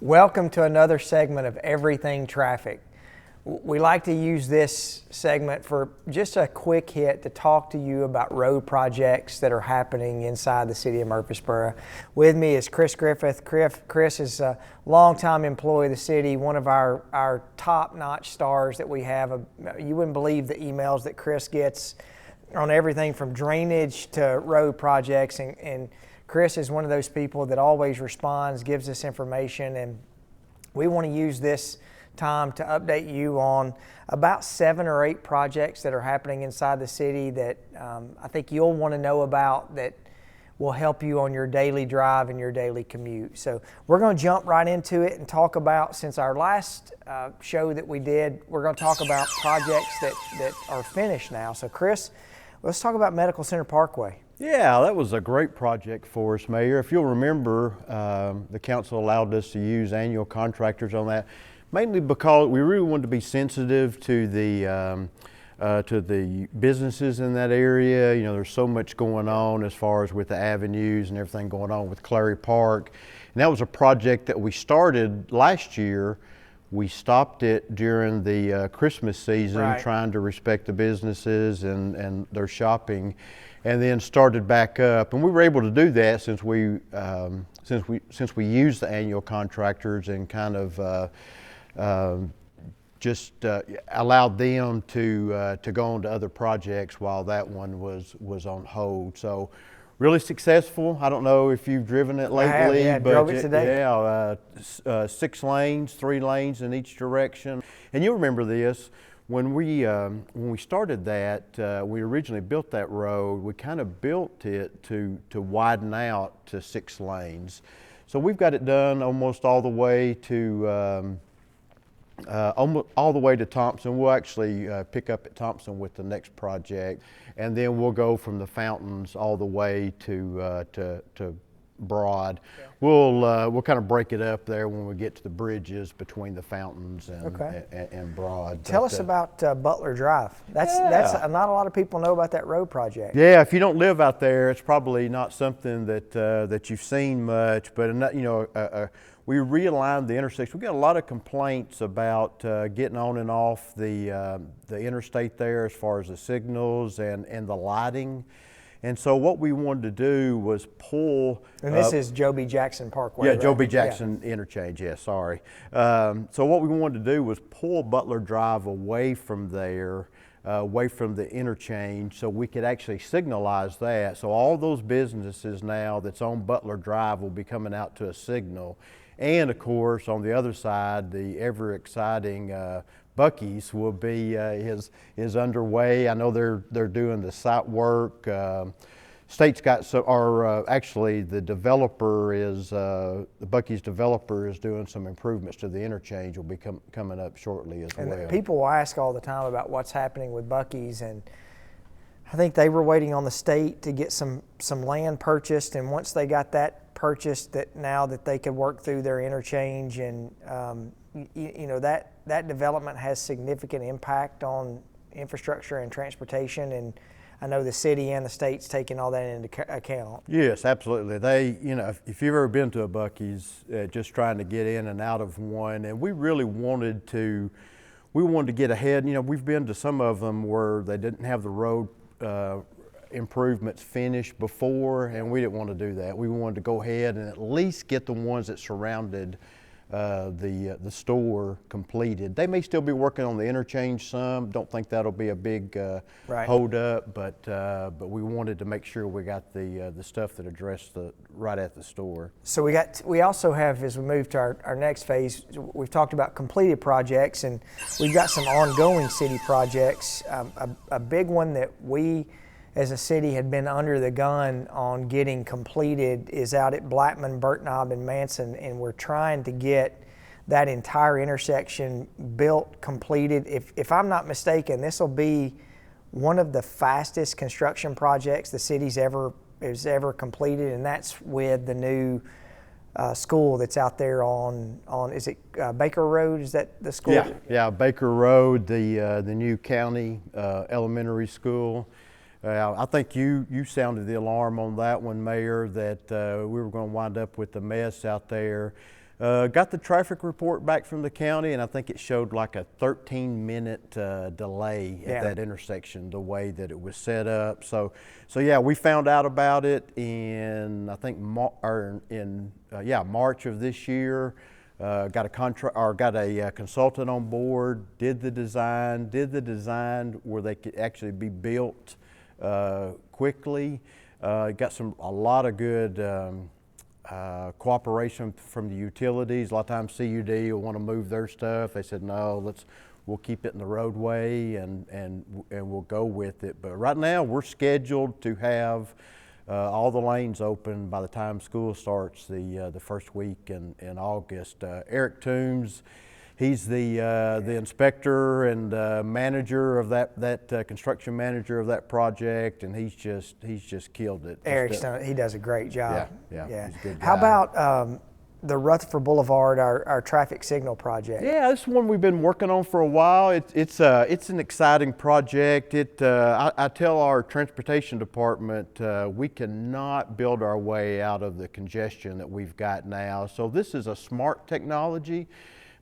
Welcome to another segment of Everything Traffic. We like to use this segment for just a quick hit to talk to you about road projects that are happening inside the city of Murfreesboro. With me is Chris Griffith. Chris is a longtime employee of the city, one of our top-notch stars that we have. You wouldn't believe the emails that Chris gets on everything from drainage to road projects, and Chris is one of those people that always responds, gives us information, and we want to use this time to update you on about 7 or 8 projects that are happening inside the city that I think you'll want to know about, that will help you on your daily drive and your daily commute. So we're going to jump right into it and talk about, since our last show that we did, we're going to talk about projects that are finished now. So Chris, let's talk about Medical Center Parkway. Yeah, that was a great project for us, Mayor. If you'll remember, the council allowed us to use annual contractors on that, mainly because we really wanted to be sensitive to the businesses in that area. You know, there's so much going on as far as with the avenues and everything going on with Clary Park. And that was a project that we started last year. We stopped it during the Christmas season, right, trying to respect the businesses and their shopping, and then started back up. And we were able to do that since we used the annual contractors and kind of just allowed them to go on to other projects while that one was on hold. So really successful. I don't know if you've driven it lately. I have, but drove it today. Yeah, 6 lanes, 3 lanes in each direction. And you'll remember this. When we started that, we originally built that road, we kind of built it to widen out to 6 lanes. So we've got it done almost all the way to Thompson. We'll actually pick up at Thompson with the next project, and then we'll go from the Fountains all the way to Broad. Yeah. We'll kind of break it up there when we get to the bridges between the Fountains and Broad. Tell us about Butler Drive. That's not a lot of people know about that road project. Yeah, if you don't live out there, it's probably not something that you've seen much. But we realigned the intersection. We got a lot of complaints about getting on and off the interstate there as far as the signals and the lighting. And so what we wanted to do was pull. And this is Joe B. Jackson Parkway. Yeah, right? Joe B. Jackson interchange. Yeah, sorry. So what we wanted to do was pull Butler Drive away from there, away from the interchange, so we could actually signalize that. So all those businesses now that's on Butler Drive will be coming out to a signal. And of course, on the other side, the ever exciting Buc-ee's will be is underway. I know they're doing the site work. State's got actually the developer is the Buc-ee's developer is doing some improvements to the interchange. Will be coming up shortly as well. And people will ask all the time about what's happening with Buc-ee's, and I think they were waiting on the state to get some land purchased, and once they got that purchased, that now that they could work through their interchange, and that development has significant impact on infrastructure and transportation, and I know the city and the state's taking all that into account. Yes, absolutely. If you've ever been to a Buc-ee's, just trying to get in and out of one, and we really wanted to get ahead. We've been to some of them where they didn't have the road improvements finished before, and we didn't want to do that. We wanted to go ahead and at least get the ones that surrounded the store completed. They may still be working on the interchange some. Don't think that'll be a big hold up, but we wanted to make sure we got the stuff that addressed right at the store. So we also have, as we move to our next phase, we've talked about completed projects, and we've got some ongoing city projects. A big one that we as a city had been under the gun on getting completed is out at Blackman, Burtnob, and Manson, and we're trying to get that entire intersection built, completed. If I'm not mistaken, this will be one of the fastest construction projects the city's ever completed, and that's with the new school that's out there on is it Baker Road? Is that the school? Yeah, Baker Road, the new county elementary school. I think you sounded the alarm on that one, Mayor, that we were going to wind up with the mess out there. Got the traffic report back from the county, and I think it showed like a 13-minute delay at that intersection, the way that it was set up. So yeah, we found out about it in, I think, March of this year. Got a consultant on board, did the design where they could actually be built quickly. Got a lot of good cooperation from the utilities. A lot of times CUD will want to move their stuff. They said, no, we'll keep it in the roadway and we'll go with it. But right now we're scheduled to have all the lanes open by the time school starts the first week in August. Eric Toombs, he's the inspector and manager of that construction manager of that project, and he's just killed it. Eric's he does a great job. Yeah. He's a good guy. How about the Rutherford Blvd, our traffic signal project? Yeah, this is one we've been working on for a while. It's an exciting project. I tell our transportation department we cannot build our way out of the congestion that we've got now. So this is a smart technology.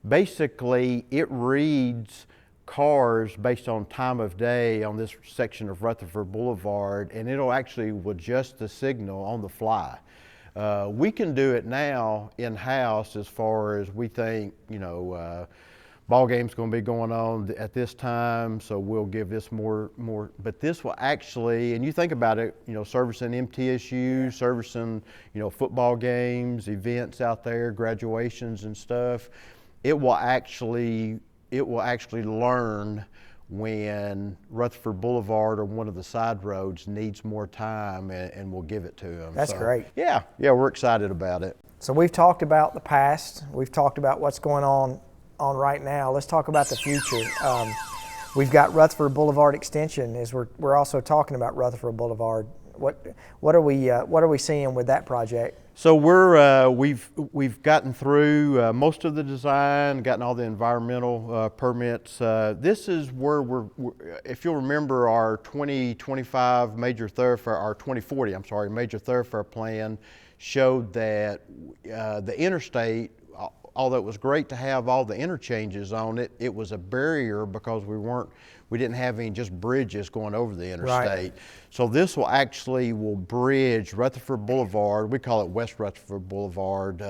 Basically, it reads cars based on time of day on this section of Rutherford Boulevard, and it'll actually adjust the signal on the fly. We can do it now in-house as far as we think, ball game's going to be going on at this time, so we'll give this more, but this will actually, and you think about it, servicing MTSU, servicing, football games, events out there, graduations and stuff. It will actually learn when Rutherford Boulevard or one of the side roads needs more time, and we'll give it to them. That's great. Yeah, we're excited about it. So we've talked about the past. We've talked about what's going on right now. Let's talk about the future. We've got Rutherford Boulevard Extension. As we're also talking about Rutherford Boulevard. What are we seeing with that project? So we've gotten through most of the design, gotten all the environmental permits. This is where if you'll remember, our 2025 major thoroughfare, our 2040, I'm sorry, major thoroughfare plan showed that the interstate, although it was great to have all the interchanges on it, it was a barrier because we didn't have any just bridges going over the interstate. Right. So this will bridge Rutherford Boulevard, we call it West Rutherford Boulevard,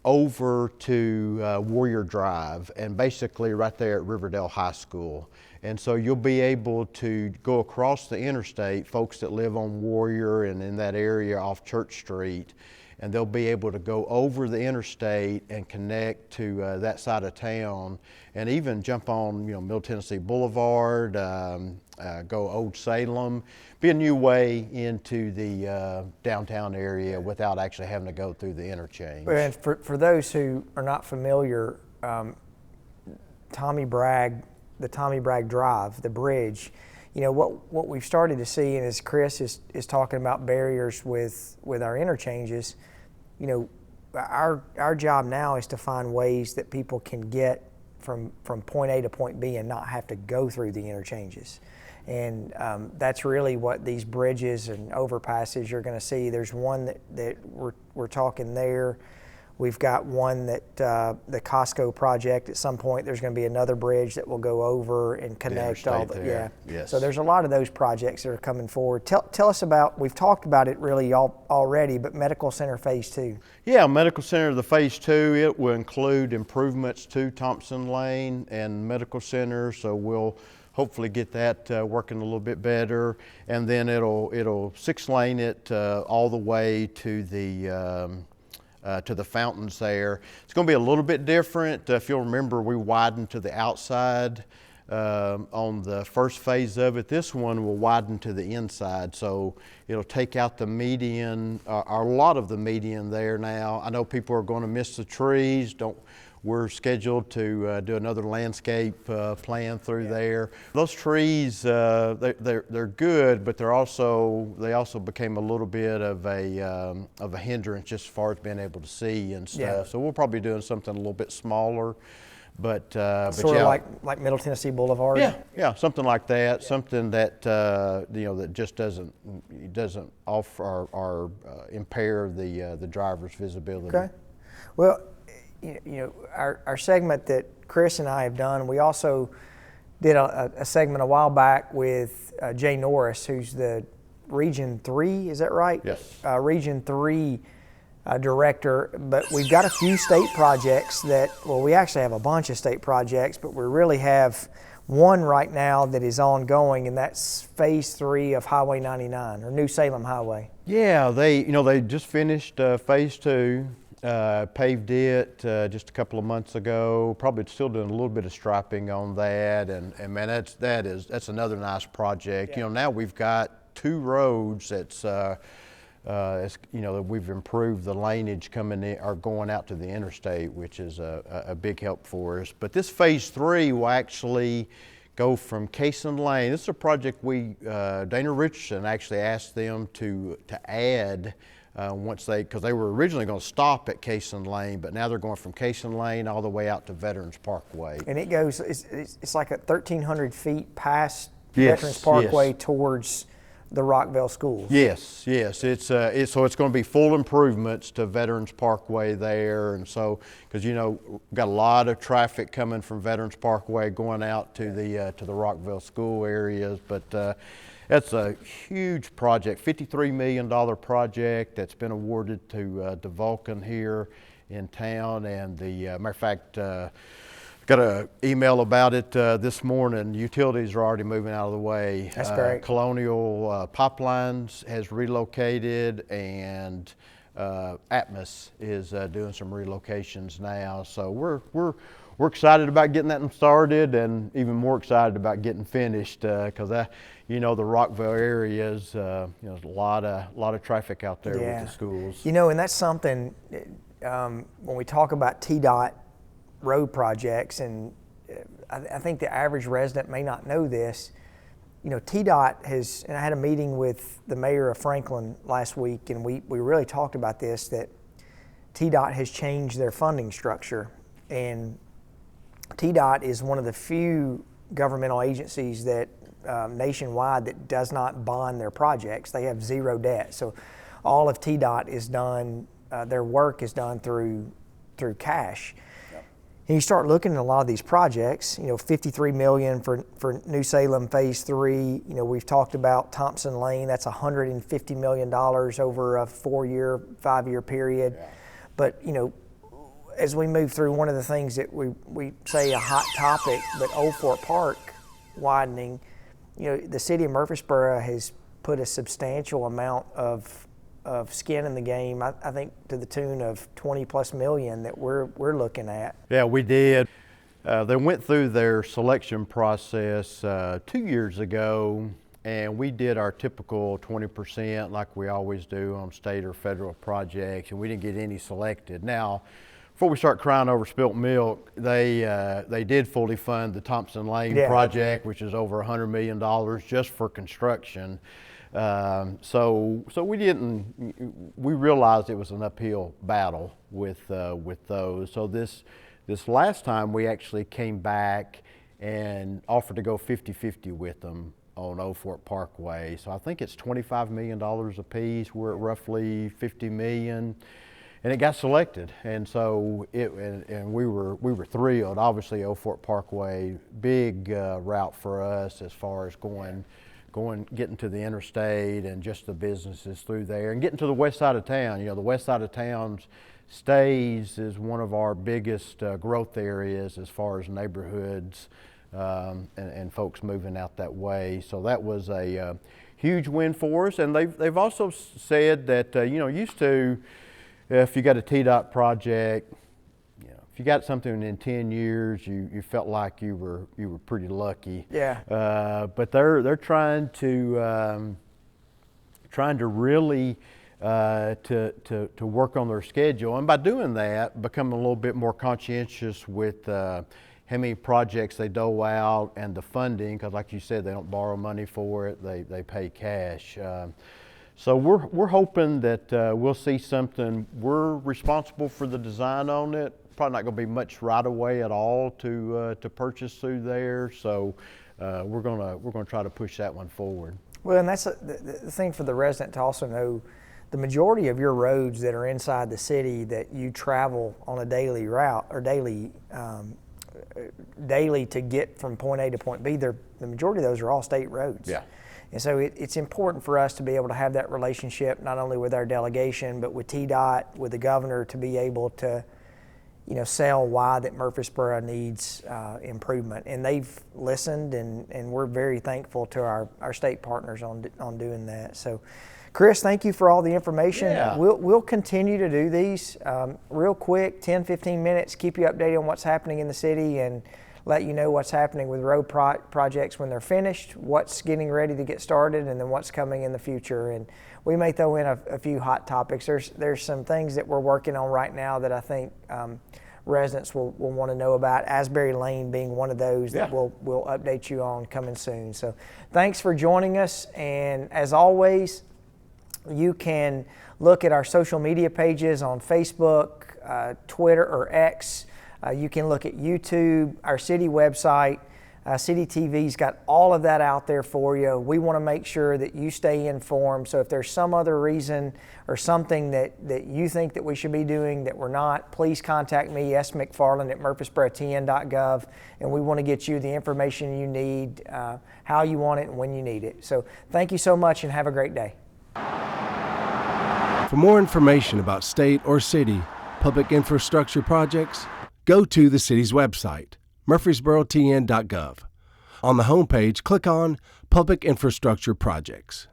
over to Warrior Drive, and basically right there at Riverdale High School. And so you'll be able to go across the interstate, folks that live on Warrior and in that area off Church Street, and they'll be able to go over the interstate and connect to that side of town, and even jump on Middle Tennessee Boulevard, go Old Salem, be a new way into the downtown area without actually having to go through the interchange. And for those who are not familiar, the Tommy Bragg Drive, the bridge, what we've started to see, and as Chris is talking about barriers with our interchanges, our job now is to find ways that people can get from point A to point B and not have to go through the interchanges. And that's really what these bridges and overpasses you're going to see. There's one that we're talking there. We've got one that the Costco project, at some point there's going to be another bridge that will go over and connect all the, Yes. So there's a lot of those projects that are coming forward. Tell us about, we've talked about it really already, but Medical Center Phase 2. Yeah, Medical Center, the Phase 2, it will include improvements to Thompson Lane and Medical Center, so we'll hopefully get that working a little bit better, and then it'll 6-lane it all the way to the fountains there. It's going to be a little bit different. If you'll remember, we widened to the outside on the first phase of it. This one will widen to the inside, so it'll take out the median, or a lot of the median there now. I know people are going to miss the trees. We're scheduled to do another landscape plan through there. Those trees, they're good, but they also became a little bit of a hindrance just as far as being able to see and stuff. Yeah. So we'll probably be doing something a little bit smaller. But Sort yeah, of like Middle Tennessee Boulevard. yeah, something like that. Something that that just doesn't offer or impair the driver's visibility. Okay. Well, our segment that Chris and I have done, we also did a segment a while back with Jay Norris, who's the Region 3, is that right? Yes. Region 3 director, but we've got a few state projects we actually have a bunch of state projects, but we really have one right now that is ongoing, and that's Phase 3 of Highway 99, or New Salem Highway. Yeah, they just finished Phase 2, paved it just a couple of months ago. Probably still doing a little bit of striping on that, and man, that's another nice project. Yeah. Now we've got 2 roads that we've improved the laneage coming in or going out to the interstate, which is a big help for us. But this Phase 3 will actually go from Cason Lane. This is a project Dana Richardson actually asked them to add because they were originally going to stop at Cason Lane, but now they're going from Cason Lane all the way out to Veterans Parkway. And it goes, it's like 1,300 feet past Yes, Veterans Parkway yes. towards the Rockville schools. Yes. So it's going to be full improvements to Veterans Parkway there, and so because we've got a lot of traffic coming from Veterans Parkway going out to the Rockville school areas, but that's a huge project, $53 million project that's been awarded to Vulcan here in town, and the matter of fact. Got an email about it this morning. Utilities are already moving out of the way. That's great. Colonial Pipelines has relocated, and Atmos is doing some relocations now. So we're excited about getting that started, and even more excited about getting finished because the Rockville area is there's a lot of traffic out there with the schools. And that's something when we talk about TDOT road projects, and I think the average resident may not know this. TDOT has, and I had a meeting with the mayor of Franklin last week, and we really talked about this, that TDOT has changed their funding structure, and TDOT is one of the few governmental agencies that nationwide that does not bond their projects. They have zero debt, so all of TDOT is done, their work is done through cash. And you start looking at a lot of these projects, $53 million for New Salem Phase 3. We've talked about Thompson Lane, that's $150 million over a 5-year period. Yeah. But, as we move through, one of the things that we say a hot topic, but Old Fort Park widening, the city of Murfreesboro has put a substantial amount of skin in the game, I think to the tune of 20+ million that we're looking at. Yeah, we did. They went through their selection process 2 years ago, and we did our typical 20% like we always do on state or federal projects, and we didn't get any selected. Now, before we start crying over spilt milk, they did fully fund the Thompson Lane project, which is over $100 million just for construction. So we realized it was an uphill battle with those. So this last time we actually came back and offered to go 50-50 with them on Old Fort Parkway. So I think it's $25 million a piece. We're at roughly $50 million. And it got selected, and so we were thrilled. Obviously, Old Fort Parkway, big route for us as far as getting to the interstate and just the businesses through there, and getting to the west side of town. The west side of town's stays is one of our biggest growth areas as far as neighborhoods and folks moving out that way. So that was a huge win for us, and they've also said that used to. If you got a TDOT project, if you got something in 10 years, you felt like you were pretty lucky. Yeah. But they're trying to really to work on their schedule, and by doing that, become a little bit more conscientious with how many projects they dole out and the funding, because like you said, they don't borrow money for it; they pay cash. So we're hoping that we'll see something. We're responsible for the design on it. Probably not going to be much right of way at all to purchase through there. So we're gonna try to push that one forward. Well, and that's the thing for the resident to also know. The majority of your roads that are inside the city that you travel on a daily route or daily to get from point A to point B, the majority of those are all state roads. Yeah. And so it's important for us to be able to have that relationship not only with our delegation but with TDOT, with the governor, to be able to, sell why that Murfreesboro needs improvement. And they've listened, and we're very thankful to our state partners on doing that. So, Chris, thank you for all the information. Yeah. We'll continue to do these real quick, 10, 15 minutes, keep you updated on what's happening in the city and let you know what's happening with road projects when they're finished, what's getting ready to get started, and then what's coming in the future. And we may throw in a few hot topics. There's some things that we're working on right now that I think residents will want to know about, Asbury Lane being one of those that we'll update you on coming soon. So thanks for joining us, and as always, you can look at our social media pages on Facebook, Twitter, or X. You can look at YouTube, our city website. City TV's got all of that out there for you. We want to make sure that you stay informed. So if there's some other reason or something that you think that we should be doing that we're not, please contact me, smcfarland@murfreesborotn.gov, and we want to get you the information you need, how you want it, and when you need it. So thank you so much, and have a great day. For more information about state or city public infrastructure projects, go to the city's website, murfreesborotn.gov. On the homepage, click on Public Infrastructure Projects.